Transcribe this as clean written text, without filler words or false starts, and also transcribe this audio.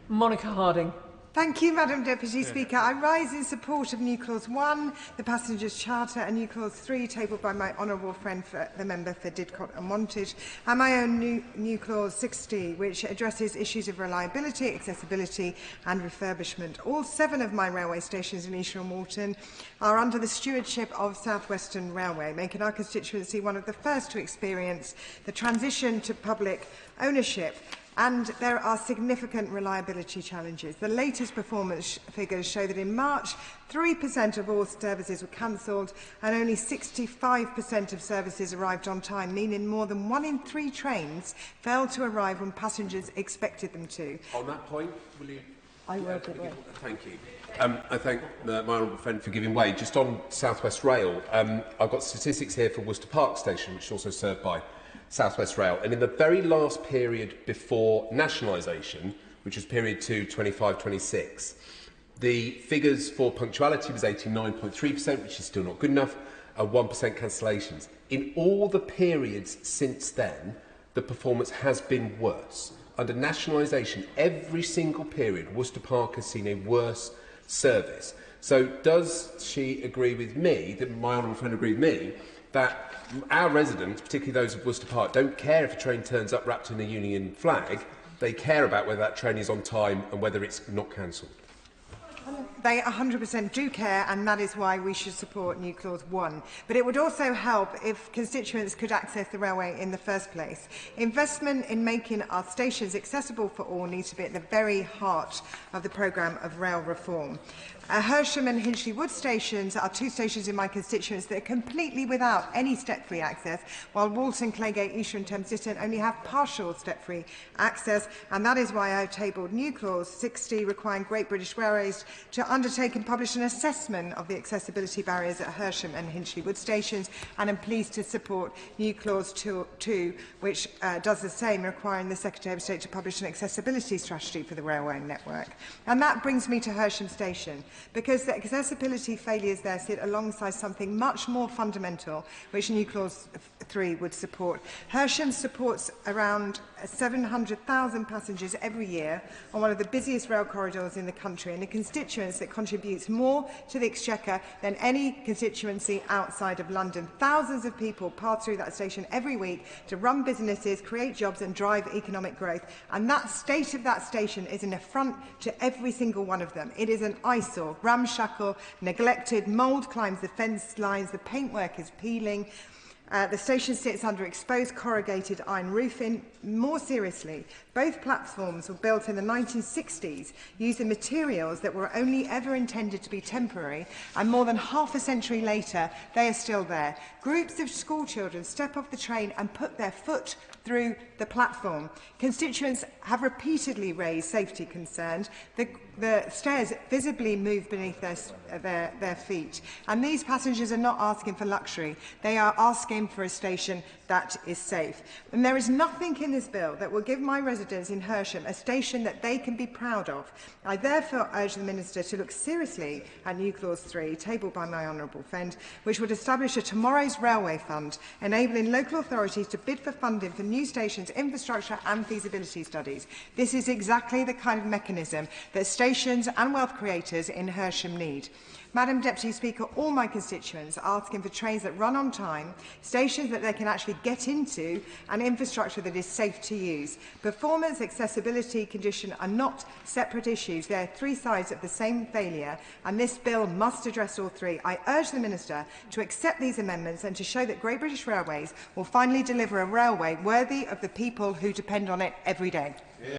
Monica Harding. Thank you, Madam Deputy Speaker. I rise in support of New Clause 1, the Passengers Charter, and New Clause 3, tabled by my honourable friend, the member for Didcot and Wantage, and my own new Clause 60, which addresses issues of reliability, accessibility and refurbishment. All 7 of my railway stations in Esher and Walton are under the stewardship of South Western Railway, making our constituency one of the first to experience the transition to public ownership. And there are significant reliability challenges. The latest performance figures show that in March, 3% of all services were cancelled and only 65% of services arrived on time, meaning more than 1 in 3 trains failed to arrive when passengers expected them to. On that point, will you... I will give way. Thank you. I thank my honourable friend for giving way. Just on South West Rail, I've got statistics here for Worcester Park Station, which is also served by South West Rail, and in the very last period before nationalisation, which was period 2, 25-26, the figures for punctuality was 89.3%, which is still not good enough, and 1% cancellations. In all the periods since then, the performance has been worse. Under nationalisation, every single period, Worcester Park has seen a worse service. So does she agree with me, that my honourable friend agree with me, that our residents, particularly those of Worcester Park, don't care if a train turns up wrapped in a Union flag? They care about whether that train is on time and whether it's not cancelled. They 100% do care, and that is why we should support New Clause 1. But it would also help if constituents could access the railway in the first place. Investment in making our stations accessible for all needs to be at the very heart of the programme of rail reform. Hersham and Hinchley Wood stations are 2 stations in my constituents that are completely without any step-free access, while Walton, Claygate, Esher and Thames Ditton only have partial step-free access, and that is why I tabled New Clause 60, requiring Great British Railways to undertake and publish an assessment of the accessibility barriers at Hersham and Hinchley Wood stations, and I'm pleased to support New Clause 2, which does the same, requiring the Secretary of State to publish an accessibility strategy for the railway network. And that brings me to Hersham Station, because the accessibility failures there sit alongside something much more fundamental, which New Clause 3 would support. Hersham supports around 700,000 passengers every year on one of the busiest rail corridors in the country, and a constituency that contributes more to the exchequer than any constituency outside of London. Thousands of people pass through that station every week to run businesses, create jobs and drive economic growth, and that state of that station is an affront to every single one of them. It is an eyesore, ramshackle, neglected, mould climbs the fence lines, the paintwork is peeling. The station sits under exposed corrugated iron roofing. More seriously, both platforms were built in the 1960s using materials that were only ever intended to be temporary, and more than half a century later, they are still there. Groups of school children step off the train and put their foot through the platform. Constituents have repeatedly raised safety concerns. The stairs visibly move beneath their feet. And these passengers are not asking for luxury. They are asking for a station that is safe. And there is nothing in this bill that will give my residents in Hersham a station that they can be proud of. I therefore urge the Minister to look seriously at New Clause 3, tabled by my honourable friend, which would establish a Tomorrow's Railway Fund, enabling local authorities to bid for funding for new stations, infrastructure and feasibility studies. This is exactly the kind of mechanism that stations and wealth creators in Hersham need. Madam Deputy Speaker, all my constituents are asking for trains that run on time, stations that they can actually get into, and infrastructure that is safe to use. Performance, accessibility, condition are not separate issues. They are 3 sides of the same failure, and this bill must address all 3. I urge the Minister to accept these amendments and to show that Great British Railways will finally deliver a railway worthy of the people who depend on it every day.